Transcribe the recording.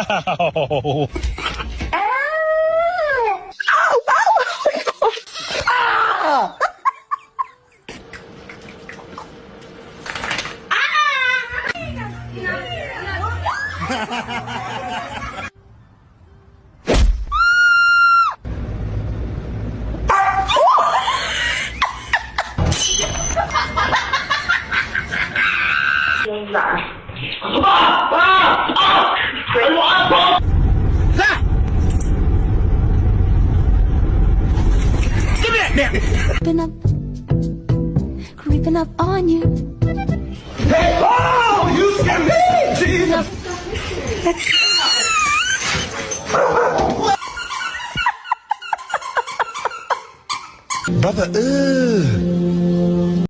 Ow! Creeping up, creeping up on you. Oh, you scared me! Jesus! Brother,